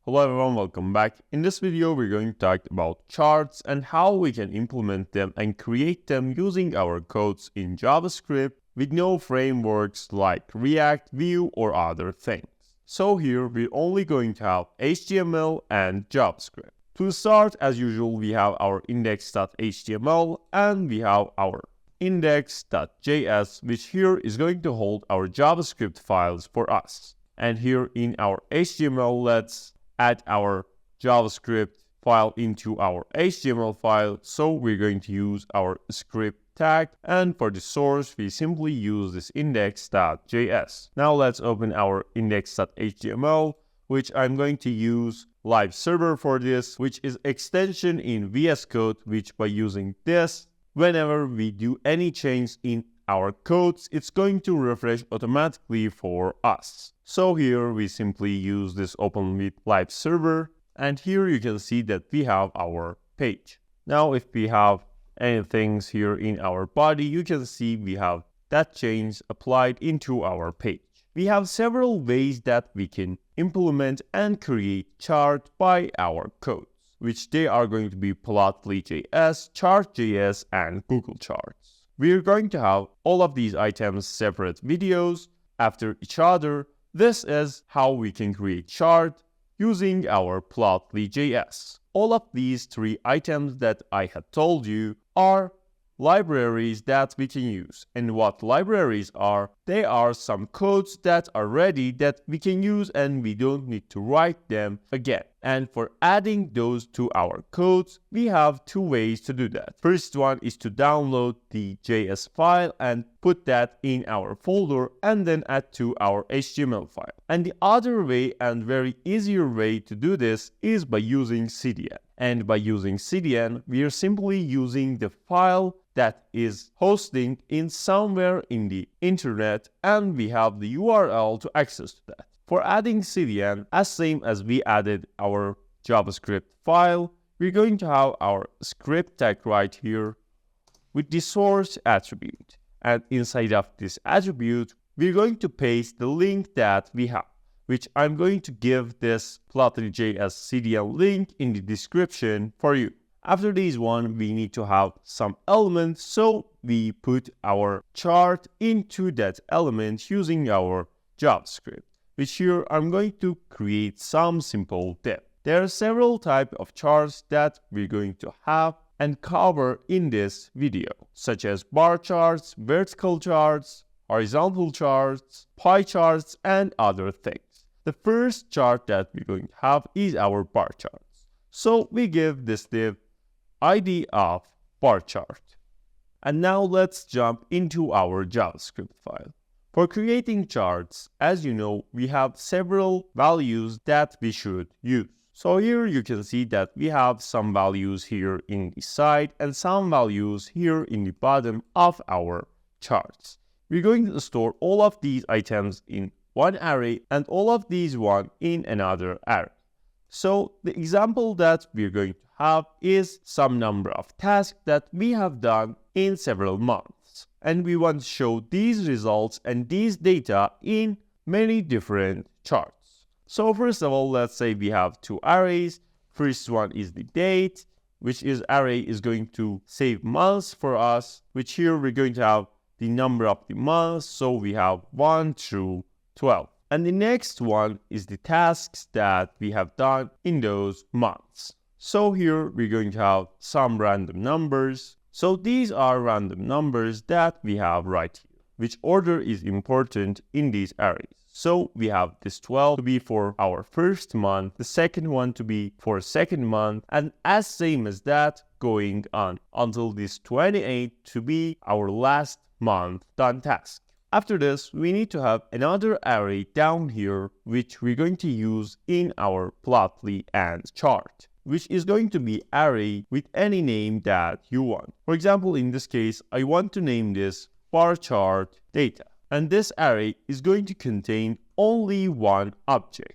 Hello everyone, welcome back. In this video, we're going to talk about charts and how we can implement them and create them using our codes in JavaScript with no frameworks like React, Vue, or other things. So here, we're only going to have HTML and JavaScript. To start, as usual, we have our index.html and we have our index.js, which here is going to hold our JavaScript files for us. And here in our HTML, let's add our JavaScript file into our HTML file. So we're going to use our script tag. And for the source, we simply use this index.js. Now let's open our index.html, which I'm going to use live server for this, which is extension in VS Code, which by using this, whenever we do any change in our codes, it's going to refresh automatically for us. So here we simply use this open with live server, and here you can see that we have our page. Now if we have any things here in our body, you can see we have that change applied into our page. We have several ways that we can implement and create chart by our codes, which they are going to be plotlyJS, chart.js, and Google Charts. We are going to have all of these items separate videos after each other. This is how we can create chart using our plotlyJS. All of these three items that I had told you are libraries that we can use. And what libraries are? They are some codes that are ready that we can use and we don't need to write them again. And for adding those to our codes, we have two ways to do that. First one is to download the JS file and put that in our folder and then add to our HTML file. And the other way and very easier way to do this is by using CDN. And by using CDN, we are simply using the file that is hosting in somewhere in the internet, and we have the URL to access to that. For adding CDN, as same as we added our JavaScript file, we're going to have our script tag right here with the source attribute. And inside of this attribute, we're going to paste the link that we have, which I'm going to give this plotlyJS CDN link in the description for you. After this one, we need to have some elements, so we put our chart into that element using our JavaScript, which here I'm going to create some simple div. There are several types of charts that we're going to have and cover in this video, such as bar charts, vertical charts, horizontal charts, pie charts, and other things. The first chart that we're going to have is our bar charts. So we give this div ID of bar chart. And now let's jump into our JavaScript file. For creating charts, as you know, we have several values that we should use. So here you can see that we have some values here in the side and some values here in the bottom of our charts. We're going to store all of these items in one array and all of these one in another array. So the example that we're going to have is some number of tasks that we have done in several months. And we want to show these results and these data in many different charts. So first of all, let's say we have two arrays. First one is the date, which is array is going to save months for us, which here we're going to have the number of the months. So we have 1 through 12. And the next one is the tasks that we have done in those months. So here we're going to have some random numbers. So these are random numbers that we have right here, which order is important in these arrays. So we have this 12 to be for our first month, the second one to be for second month, and as same as that going on until this 28 to be our last month done task. After this, we need to have another array down here, which we're going to use in our plotly and chart, which is going to be array with any name that you want. For example, in this case, I want to name this bar chart data. And this array is going to contain only one object.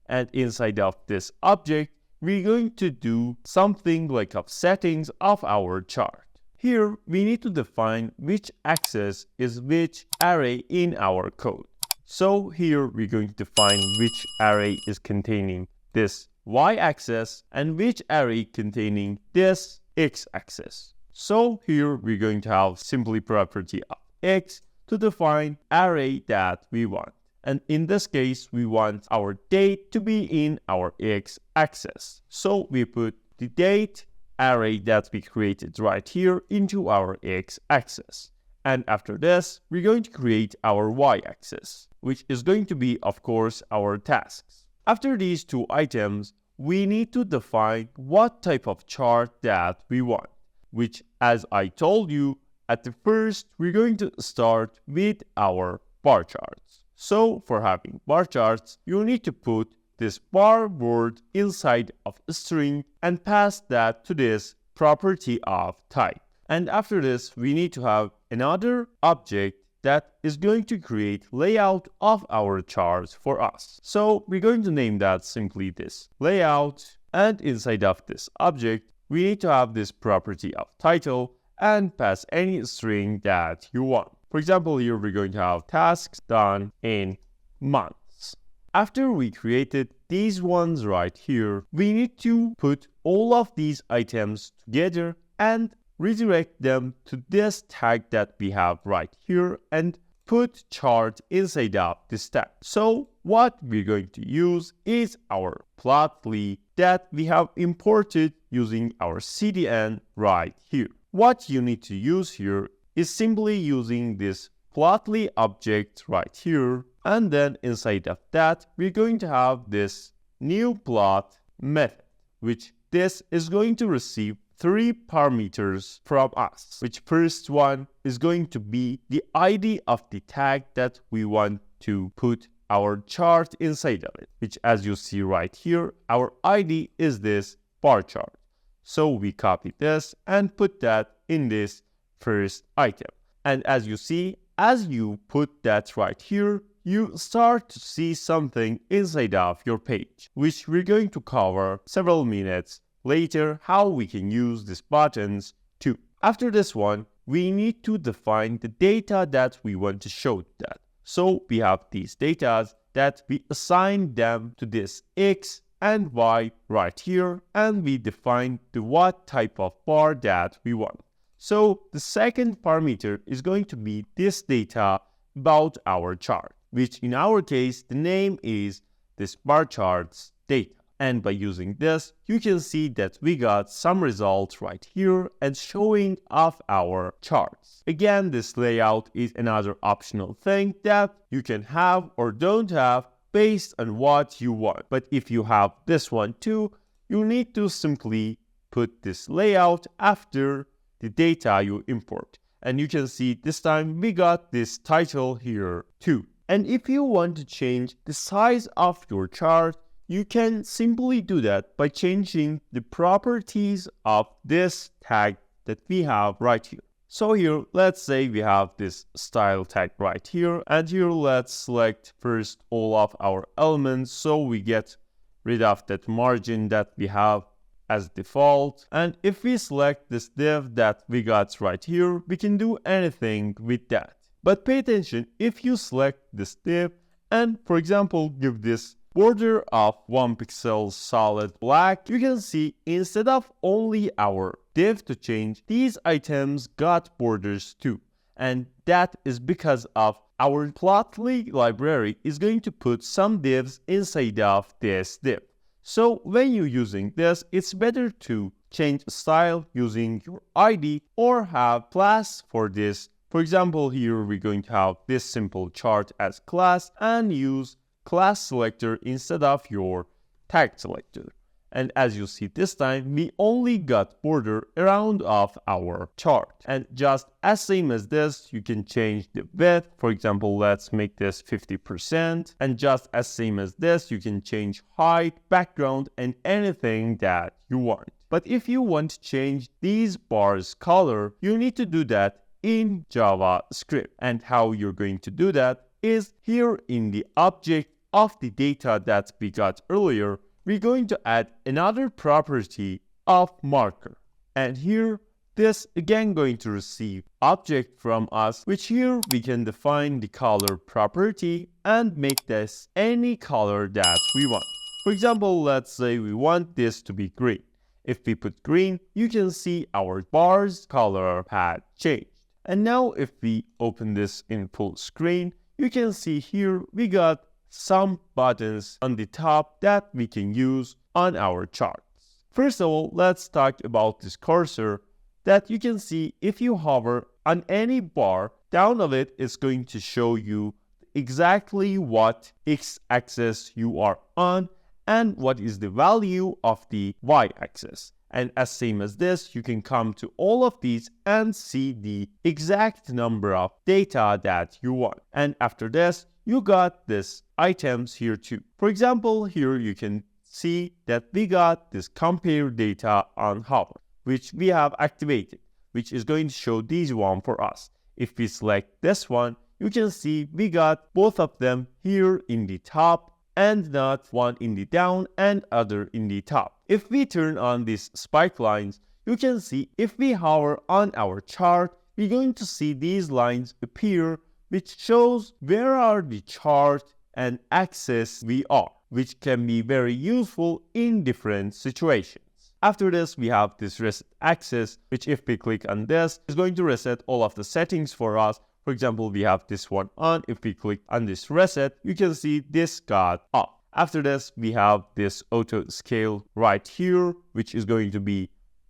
And inside of this object, we're going to do something like of settings of our chart. Here, we need to define which axis is which array in our code. So here we're going to define which array is containing this y-axis and which array containing this x-axis. So here we're going to have simply property of x to define array that we want. And in this case, we want our date to be in our x-axis. So we put the date array that we created right here into our x-axis. And after this, we're going to create our y-axis, which is going to be, of course, our tasks. After these two items, we need to define what type of chart that we want, which, as I told you, at the first, we're going to start with our bar charts. So for having bar charts, you need to put this bar word inside of a string and pass that to this property of type. And after this, we need to have another object that is going to create layout of our charts for us. So we're going to name that simply this layout. And inside of this object, we need to have this property of title and pass any string that you want. For example, here we're going to have tasks done in months. After we created these ones right here, we need to put all of these items together and redirect them to this tag that we have right here and put chart inside of this tag. So what we're going to use is our plotly that we have imported using our CDN right here. What you need to use here is simply using this plotly object right here, and then inside of that we're going to have this new plot method, which this is going to receive 3 parameters from us, which first one is going to be the ID of the tag that we want to put our chart inside of it, which as you see right here, our ID is this bar chart. So we copy this and put that in this first item. And as you see, as you put that right here, you start to see something inside of your page, which we're going to cover several minutes later how we can use these buttons too. After this one, we need to define the data that we want to show that. So we have these data that we assign them to this x and y right here, and we define the what type of bar that we want. So the second parameter is going to be this data about our chart, which in our case, the name is this bar charts data. And by using this, you can see that we got some results right here and showing off our charts. Again, this layout is another optional thing that you can have or don't have based on what you want. But if you have this one too, you need to simply put this layout after the data you import. And you can see this time we got this title here too. And if you want to change the size of your chart, you can simply do that by changing the properties of this tag that we have right here. So here, let's say we have this style tag right here, and here let's select first all of our elements so we get rid of that margin that we have as default. And if we select this div that we got right here, we can do anything with that. But pay attention, if you select this div and, for example, give this border of 1 pixel solid black, you can see instead of only our div to change, these items got borders too. And that is because of our plotly library is going to put some divs inside of this div. So when you're using this, it's better to change style using your ID or have class for this. For example, here we're going to have this simple chart as class and use class selector instead of your tag selector. And as you see this time, we only got border around of our chart. And just as same as this, you can change the width. For example, let's make this 50%. And just as same as this, you can change height, background, and anything that you want. But if you want to change these bars color, you need to do that in JavaScript. And how you're going to do that is here in the object of the data that we got earlier, we're going to add another property of marker. And here, this again going to receive object from us, which here we can define the color property and make this any color that we want. For For example, let's say we want this to be green. If we put green, you can see our bar's color had changed. And now if we open this in full screen, you can see here we got some buttons on the top that we can use on our charts. First of all, let's talk about this cursor that you can see if you hover on any bar, down of it is going to show you exactly what x-axis you are on and what is the value of the y-axis. And as same as this, you can come to all of these and see the exact number of data that you want. And after this, you got this items here too. For example, here you can see that we got this compare data on hover, which we have activated, which is going to show these one for us. If we select this one, you can see we got both of them here in the top and not one in the down and other in the top. If we turn on these spike lines, you can see if we hover on our chart, we're going to see these lines appear, which shows where are the chart and axis we are, which can be very useful in different situations. After this, we have this reset axis, which if we click on this, is going to reset all of the settings for us. For example, we have this one on. If we click on this reset, you can see this got off. After this, we have this auto scale right here, which is going to be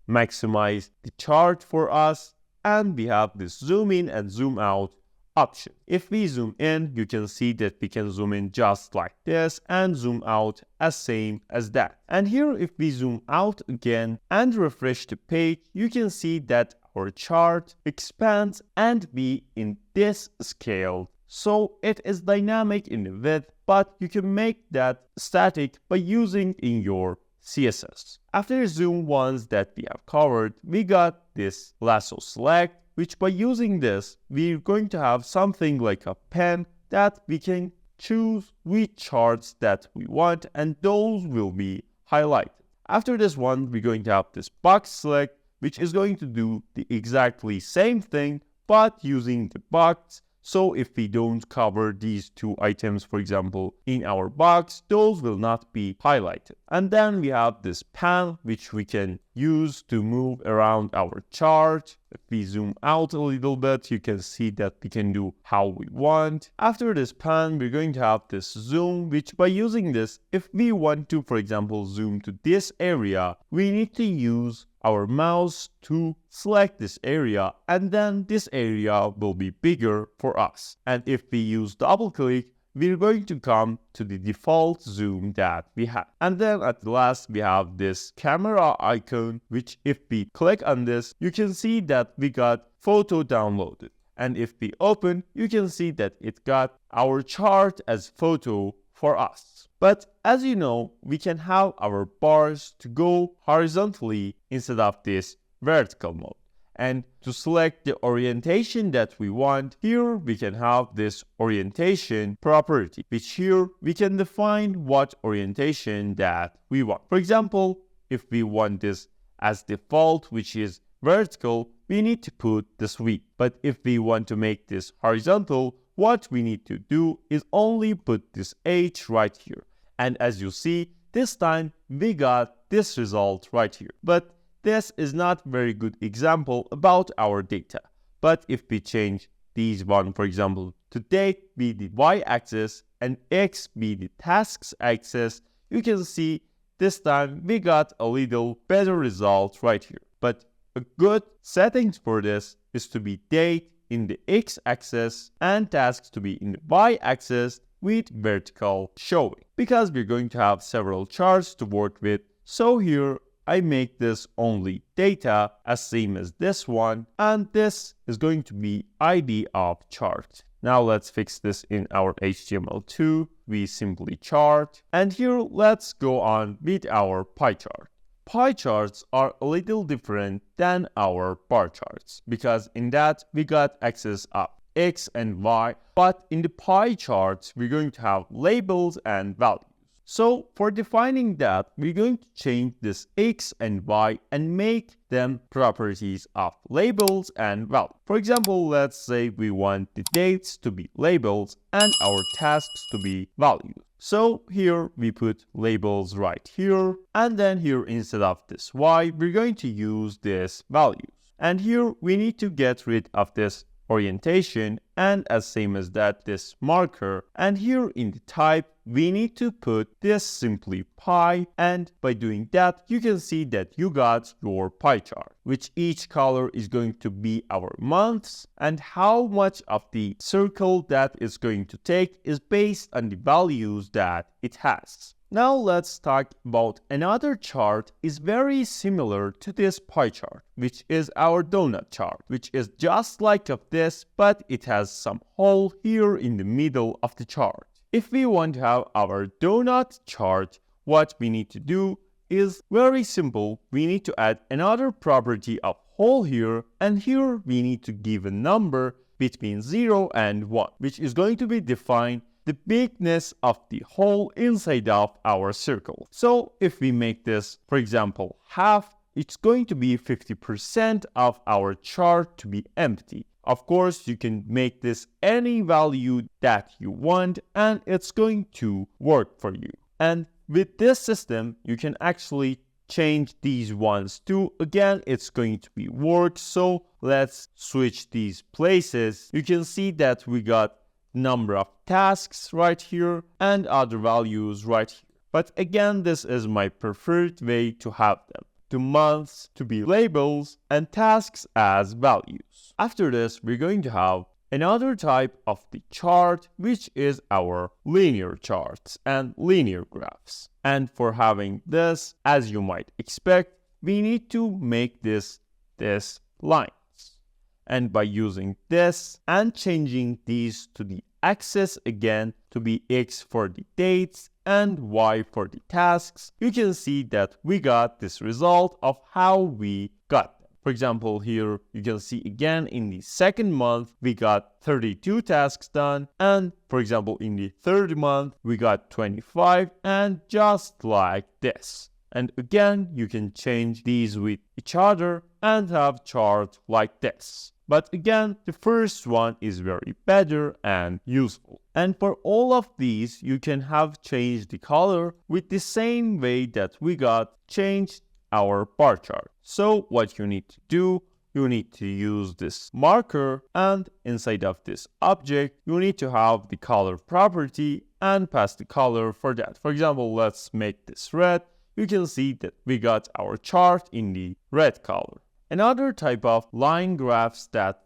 maximize the chart for us. And we have this zoom in and zoom out option. If we zoom in, you can see that we can zoom in just like this and zoom out as same as that. And here, if we zoom out again and refresh the page, you can see that our chart expands and be in this scale. So it is dynamic in the width, but you can make that static by using in your CSS. After zoom ones that we have covered, we got this lasso select, which by using this, we're going to have something like a pen that we can choose which charts that we want, and those will be highlighted. After this one, we're going to have this box select, which is going to do the exactly same thing, but using the box. So if we don't cover these two items, for example, in our box, those will not be highlighted. And then we have this pan, which we can use to move around our chart. If we zoom out a little bit, you can see that we can do how we want. After this pan, we're going to have this zoom, which by using this, if we want to, for example, zoom to this area, we need to use our mouse to select this area, and then this area will be bigger for us. And if we use double click, we're going to come to the default zoom that we have. And then at the last, we have this camera icon, which if we click on this, you can see that we got photo downloaded. And if we open, you can see that it got our chart as photo for us. But as you know, we can have our bars to go horizontally instead of this vertical mode. And to select the orientation that we want, here we can have this orientation property, which here we can define what orientation that we want. For example, if we want this as default, which is vertical, we need to put the sweep. But if we want to make this horizontal, what we need to do is only put this H right here. And as you see, this time we got this result right here. But this is not very good example about our data. But if we change these one, for example, to date be the y-axis and x be the tasks axis, you can see this time we got a little better result right here. But a good settings for this is to be date in the x-axis and tasks to be in the y-axis with vertical showing, because we're going to have several charts to work with. So here I make this only data as same as this one, and this is going to be ID of chart. Now let's fix this in our HTML2. We simply chart, and here let's go on with our pie chart. Pie charts are a little different than our bar charts, because in that we got axis of X and Y, but in the pie charts, we're going to have labels and values. So for defining that, we're going to change this X and Y and make them properties of labels and values. For example, let's say we want the dates to be labels and our tasks to be values. So here we put labels right here, and then here instead of this y, we're going to use this values. And here we need to get rid of this orientation, and as same as that, this marker. And here in the type, we need to put this simply pie, and by doing that, you can see that you got your pie chart, which each color is going to be our months, and how much of the circle that is going to take is based on the values that it has. Now let's talk about another chart is very similar to this pie chart, which is our donut chart, which is just like of this, but it has some hole here in the middle of the chart. If we want to have our donut chart, what we need to do is very simple. We need to add another property of hole here, and here we need to give a number between 0 and 1, which is going to be defined the bigness of the hole inside of our circle. So if we make this, for example, half, it's going to be 50% of our chart to be empty. Of course, you can make this any value that you want, and it's going to work for you. And with this system, you can actually change these ones too. Again, it's going to be work. So let's switch these places. You can see that we got number of tasks right here and other values right here. But again, this is my preferred way to have them. The months to be labels and tasks as values. After this, we're going to have another type of the chart, which is our linear charts and linear graphs. And for having this, as you might expect, we need to make this lines. And by using this and changing these to the axis again to be X for the dates and Y for the tasks, you can see that we got this result of how we got them. For example, here you can see again in the second month, we got 32 tasks done. And for example, in the third month, we got 25, and just like this. And again, you can change these with each other and have chart like this. But again, the first one is very better and useful. And for all of these, you can have changed the color with the same way that we got changed our bar chart. So what you need to do, you need to use this marker, and inside of this object, you need to have the color property and pass the color for that. For example, let's make this red. You can see that we got our chart in the red color. Another type of line graphs that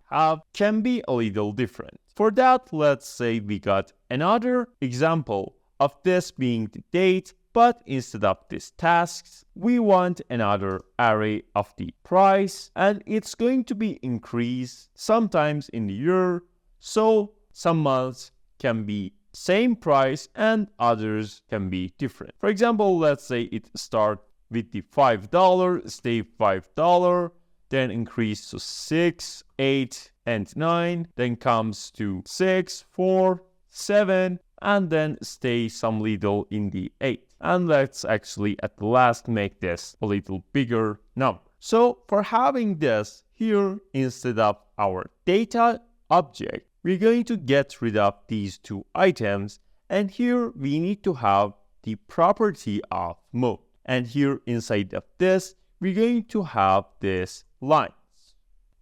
can be a little different. For that, let's say we got another example of this being the date, but instead of this tasks, we want another array of the price, and it's going to be increased sometimes in the year. So some months can be same price and others can be different. For example, let's say it start with the $5, stay $5, then increase to 6, 8, and 9, then comes to 6, 4, 7, and then stay some little in the 8. And let's actually at the last make this a little bigger number. So for having this here, instead of our data object, we're going to get rid of these two items, and here we need to have the property of mode. And here inside of this, we're going to have this lines.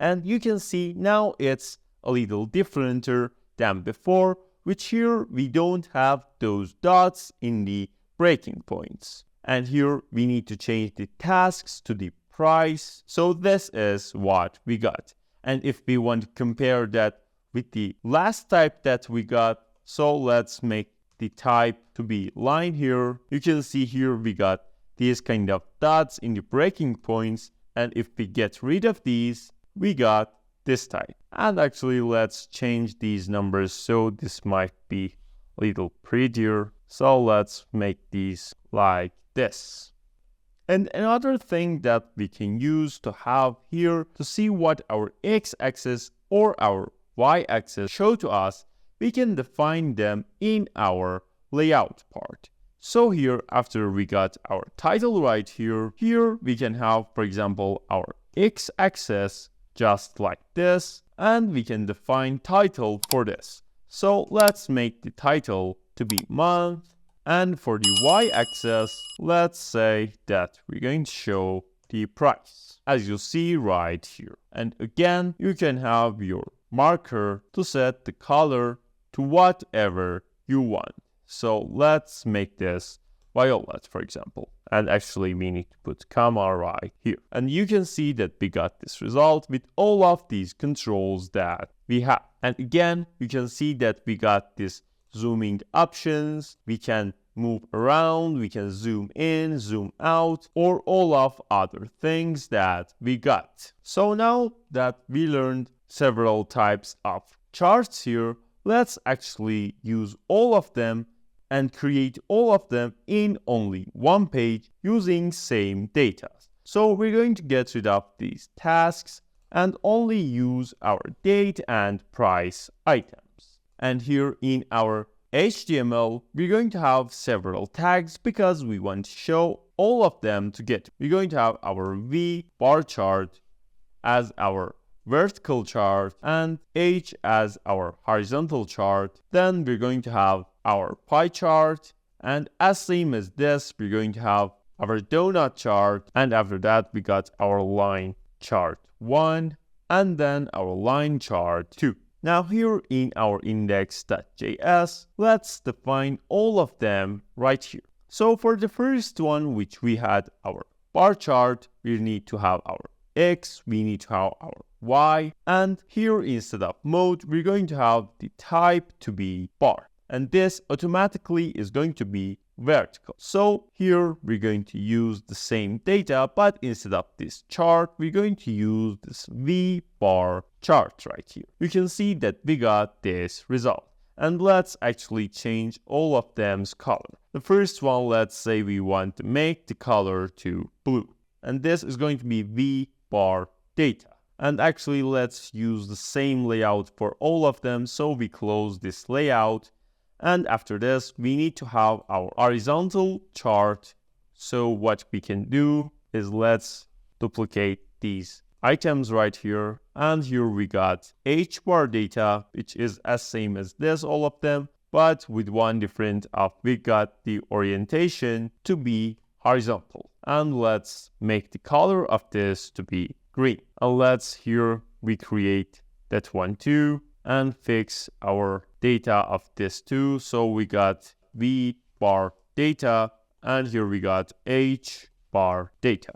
And you can see now it's a little differenter than before, which here we don't have those dots in the breaking points. And here we need to change the tasks to the price. So this is what we got. And if we want to compare that with the last type that we got, so let's make the type to be line here. You can see here we got these kind of dots in the breaking points, and if we get rid of these, we got this type. And actually, let's change these numbers so this might be a little prettier. So let's make these like this. And another thing that we can use to have here to see what our x-axis or our y-axis show to us, we can define them in our layout part. So here, after we got our title right here we can have, for example, our x-axis just like this, and we can define title for this. So let's make the title to be month, And for the y-axis, let's say that we're going to show the price, as you see right here. And again, you can have your marker to set the color to whatever you want. So let's make this violet, for example. And actually, we need to put comma right here. And you can see that we got this result with all of these controls that we have. And again, you can see that we got this zooming options. We can move around, we can zoom in, zoom out, or all of other things that we got. So now that we learned several types of charts here, let's actually use all of them and create all of them in only one page using same data. So we're going to get rid of these tasks and only use our date and price items. And here in our HTML, we're going to have several tags because we want to show all of them together. We're going to have our V bar chart as our vertical chart and H as our horizontal chart. Then we're going to have our pie chart, and as same as this, we're going to have our donut chart, and after that we got our line chart 1 and then our line chart 2. Now here in our index.js, let's define all of them right here. So for the first one, which we had our bar chart, we need to have our X, we need to have our Y, and here instead of mode, we're going to have the type to be bar. And this automatically is going to be vertical. So here we're going to use the same data, but instead of this chart, we're going to use this V bar chart right here. You can see that we got this result. And let's actually change all of them's color. The first one, let's say we want to make the color to blue. And this is going to be V bar data. And actually, let's use the same layout for all of them. So we close this layout. And after this, we need to have our horizontal chart. So what we can do is let's duplicate these items right here. And here we got H bar data, which is as same as this, all of them, but with one difference of we got the orientation to be horizontal. And let's make the color of this to be green. And let's here we create that one too and fix our data of this too. So we got V bar data and here we got H bar data.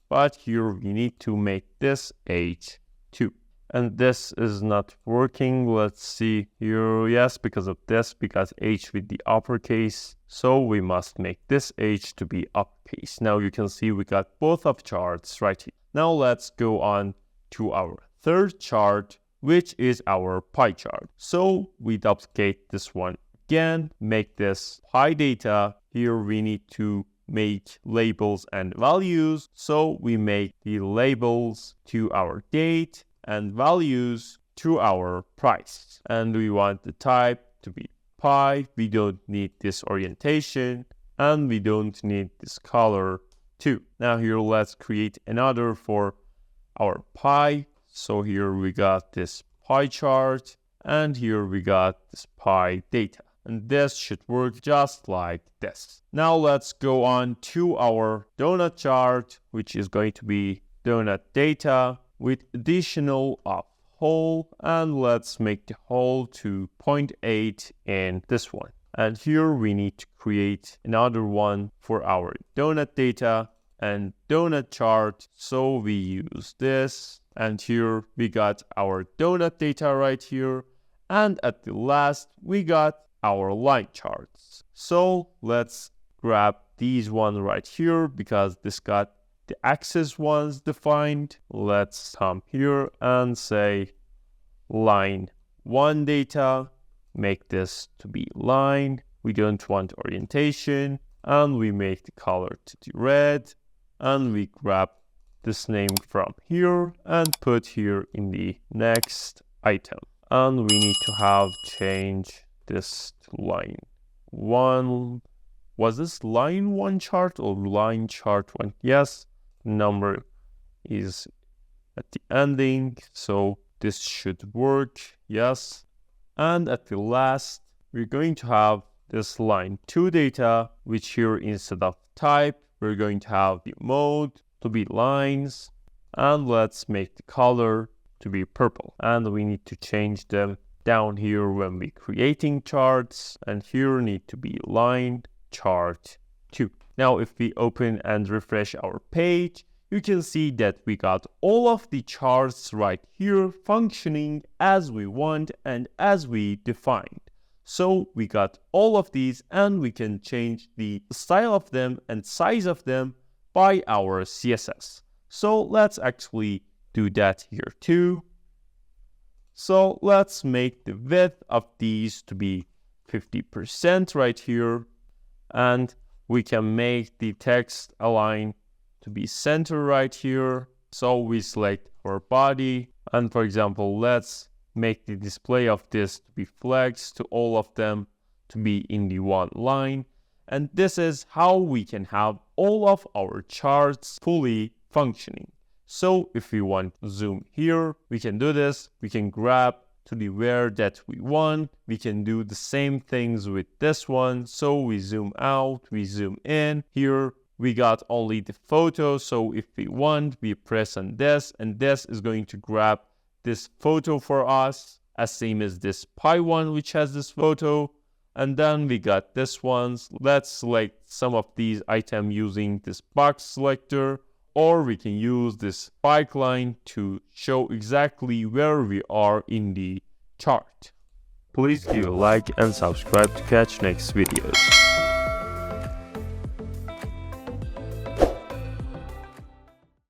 But here we need to make this H2. And this is not working. Let's see here. Yes, because of this, because H with the uppercase. So we must make this H to be uppercase. Now you can see we got both of charts right here. Now let's go on to our third chart, which is our pie chart. So we duplicate this one again, make this pie data. Here we need to make labels and values. So we make the labels to our date and values to our price. And we want the type to be pie. We don't need this orientation and we don't need this color too. Now here let's create another for our pie. So here we got this pie chart and here we got this pie data. And this should work just like this. Now let's go on to our donut chart, which is going to be donut data with additional of whole. And let's make the whole to 0.8 in this one. And here we need to create another one for our donut data and donut chart. So we use this. And here we got our donut data right here. And at the last, we got our line charts. So let's grab these one right here because this got the axis ones defined. Let's come here and say line 1 data. Make this to be line. We don't want orientation. And we make the color to the red. And we grab this name from here and put here in the next item. And we need to have change this to line 1. Was this line 1 chart or line chart 1? Yes, number is at the ending, so this should work. Yes. And at the last, we're going to have this line 2 data, which here instead of type, we're going to have the mode to be lines. And let's make the color to be purple. And we need to change them down here when we're creating charts. And here need to be line chart 2. Now, if we open and refresh our page, you can see that we got all of the charts right here functioning as we want and as we defined. So we got all of these and we can change the style of them and size of them by our CSS. So let's actually do that here too. So let's make the width of these to be 50% right here. And we can make the text align to be center right here. So we select our body. And for example, let's make the display of this to be flexed to all of them to be in the one line. And this is how we can have all of our charts fully functioning. So if we want to zoom here, we can do this. We can grab to the where that we want. We can do the same things with this one. So we zoom out, we zoom in. Here we got only the photo. So if we want, we press on this, and this is going to grab this photo for us, as same as this pie one, which has this photo. And then we got this ones. Let's select some of these items using this box selector, or we can use this spike line to show exactly where we are in the chart. Please give a like and subscribe to catch next videos.